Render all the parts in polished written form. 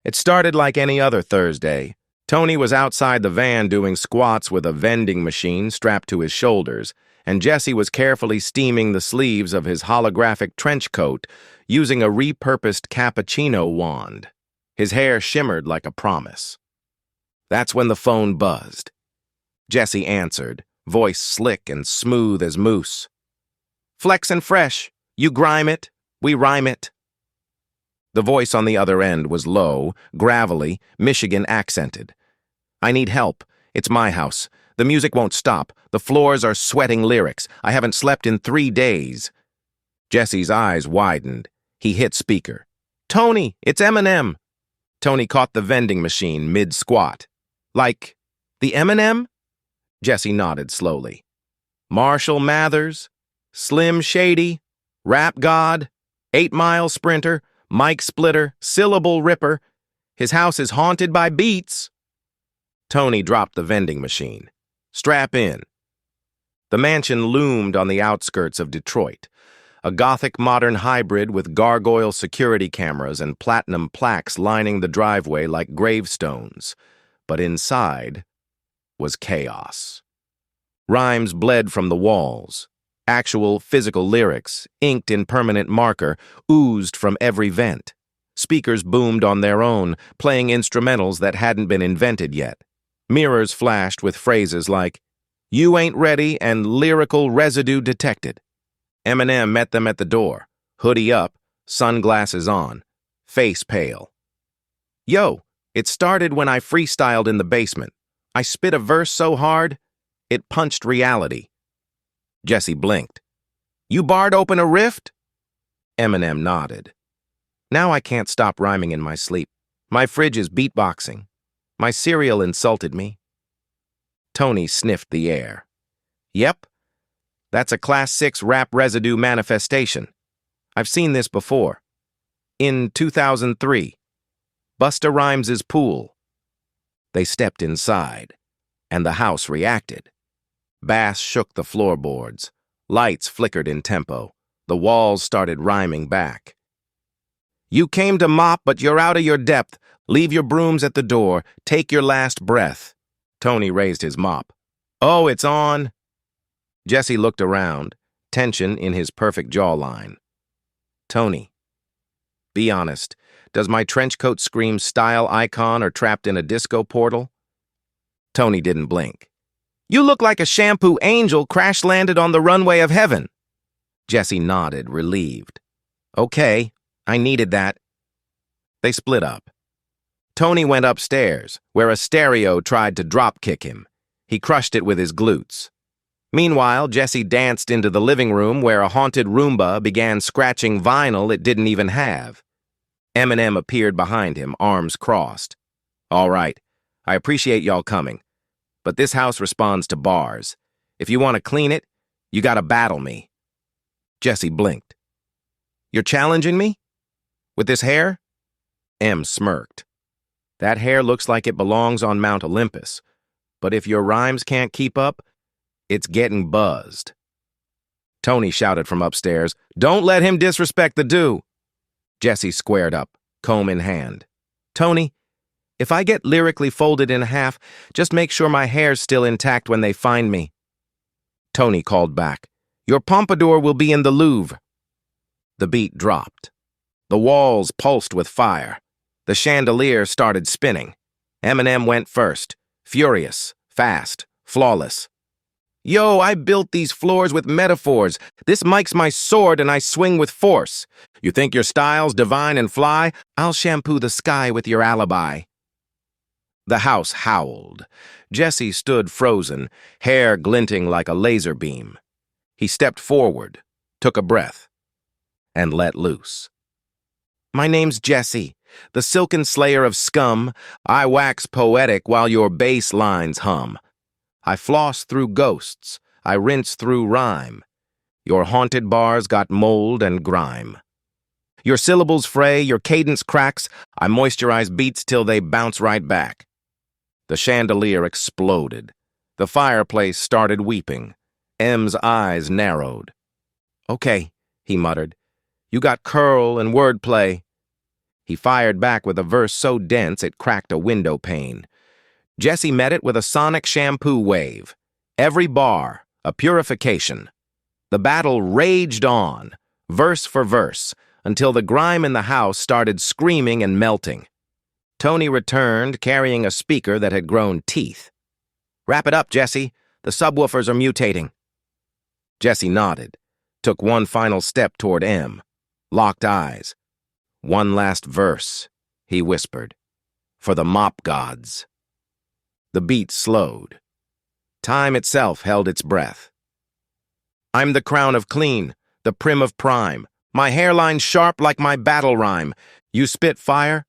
It started like any other Thursday. Tony was outside the van doing squats with a vending machine strapped to his shoulders, and Jesse was carefully steaming the sleeves of his holographic trench coat using a repurposed cappuccino wand. His hair shimmered like a promise. That's when the phone buzzed. Jesse answered, voice slick and smooth as mousse. "Flex and fresh. You grime it, we rhyme it." The voice on the other end was low, gravelly, Michigan accented. "I need help. It's my house. The music won't stop. The floors are sweating lyrics. I haven't slept in 3 days. Jesse's eyes widened. He hit speaker. "Tony, it's Eminem." Tony caught the vending machine mid-squat. "Like, the Eminem?" Jesse nodded slowly. "Marshall Mathers, Slim Shady, Rap God, 8 Mile Sprinter, Mic Splitter, Syllable Ripper. His house is haunted by beats." Tony dropped the vending machine. "Strap in." The mansion loomed on the outskirts of Detroit, a Gothic modern hybrid with gargoyle security cameras and platinum plaques lining the driveway like gravestones. But inside was chaos. Rhymes bled from the walls. Actual physical lyrics, inked in permanent marker, oozed from every vent. Speakers boomed on their own, playing instrumentals that hadn't been invented yet. Mirrors flashed with phrases like, "You ain't ready," and "lyrical residue detected." Eminem met them at the door, hoodie up, sunglasses on, face pale. "Yo, it started when I freestyled in the basement. I spit a verse so hard, it punched reality." Jesse blinked. "You barred open a rift?" Eminem nodded. "Now I can't stop rhyming in my sleep. My fridge is beatboxing. My cereal insulted me." Tony sniffed the air. "Yep, that's a Class 6 rap residue manifestation. I've seen this before. In 2003, Busta Rhymes' pool." They stepped inside, and the house reacted. Bass shook the floorboards. Lights flickered in tempo. The walls started rhyming back. "You came to mop, but you're out of your depth. Leave your brooms at the door. Take your last breath." Tony raised his mop. "Oh, it's on." Jesse looked around, tension in his perfect jawline. "Tony, be honest. Does my trench coat scream style icon or trapped in a disco portal?" Tony didn't blink. "You look like a shampoo angel crash-landed on the runway of heaven." Jesse nodded, relieved. "Okay, I needed that." They split up. Tony went upstairs, where a stereo tried to drop-kick him. He crushed it with his glutes. Meanwhile, Jesse danced into the living room where a haunted Roomba began scratching vinyl it didn't even have. Eminem appeared behind him, arms crossed. "All right, I appreciate y'all coming. But this house responds to bars. If you want to clean it, you gotta battle me." Jesse blinked. "You're challenging me? With this hair?" M smirked. "That hair looks like it belongs on Mount Olympus. But if your rhymes can't keep up, it's getting buzzed." Tony shouted from upstairs, "Don't let him disrespect the do." Jesse squared up, comb in hand. "Tony, if I get lyrically folded in half, just make sure my hair's still intact when they find me." Tony called back, "Your pompadour will be in the Louvre." The beat dropped. The walls pulsed with fire. The chandelier started spinning. Eminem went first, furious, fast, flawless. "Yo, I built these floors with metaphors. This mic's my sword and I swing with force. You think your style's divine and fly? I'll shampoo the sky with your alibi." The house howled. Jesse stood frozen, hair glinting like a laser beam. He stepped forward, took a breath, and let loose. "My name's Jesse, the silken slayer of scum. I wax poetic while your bass lines hum. I floss through ghosts, I rinse through rhyme. Your haunted bars got mold and grime. Your syllables fray, your cadence cracks. I moisturize beats till they bounce right back." The chandelier exploded. The fireplace started weeping. M's eyes narrowed. "Okay," he muttered. "You got curl and wordplay." He fired back with a verse so dense it cracked a window pane. Jesse met it with a sonic shampoo wave. Every bar, a purification. The battle raged on, verse for verse, until the grime in the house started screaming and melting. Tony returned, carrying a speaker that had grown teeth. "Wrap it up, Jesse. The subwoofers are mutating." Jesse nodded, took one final step toward M, locked eyes. "One last verse," he whispered, "for the mop gods." The beat slowed. Time itself held its breath. "I'm the crown of clean, the prim of prime, my hairline sharp like my battle rhyme. You spit fire?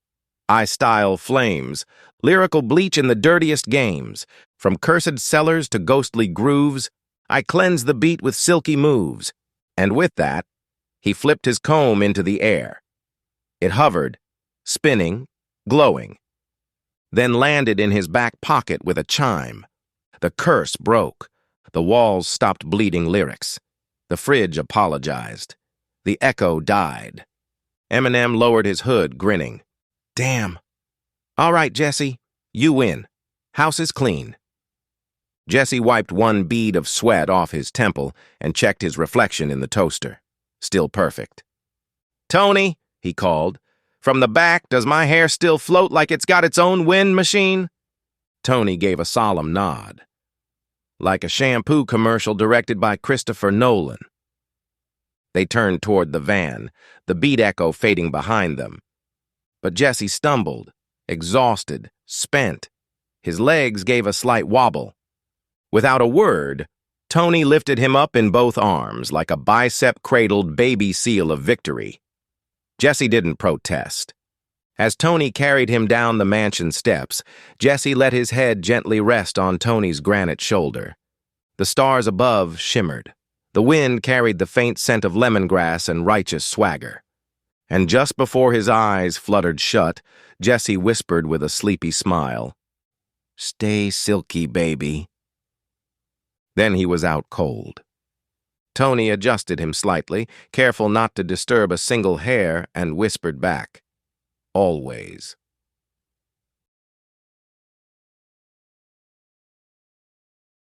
I style flames, lyrical bleach in the dirtiest games. From cursed cellars to ghostly grooves, I cleanse the beat with silky moves." And with that, he flipped his comb into the air. It hovered, spinning, glowing, then landed in his back pocket with a chime. The curse broke. The walls stopped bleeding lyrics. The fridge apologized. The echo died. Eminem lowered his hood, grinning. "Damn. All right, Jesse, you win. House is clean." Jesse wiped one bead of sweat off his temple and checked his reflection in the toaster. Still perfect. "Tony," he called, "from the back, does my hair still float like it's got its own wind machine?" Tony gave a solemn nod. "Like a shampoo commercial directed by Christopher Nolan." They turned toward the van, the beat echo fading behind them. But Jesse stumbled, exhausted, spent. His legs gave a slight wobble. Without a word, Tony lifted him up in both arms like a bicep-cradled baby seal of victory. Jesse didn't protest. As Tony carried him down the mansion steps, Jesse let his head gently rest on Tony's granite shoulder. The stars above shimmered. The wind carried the faint scent of lemongrass and righteous swagger. And just before his eyes fluttered shut, Jesse whispered with a sleepy smile, "Stay silky, baby." Then he was out cold. Tony adjusted him slightly, careful not to disturb a single hair, and whispered back, "Always."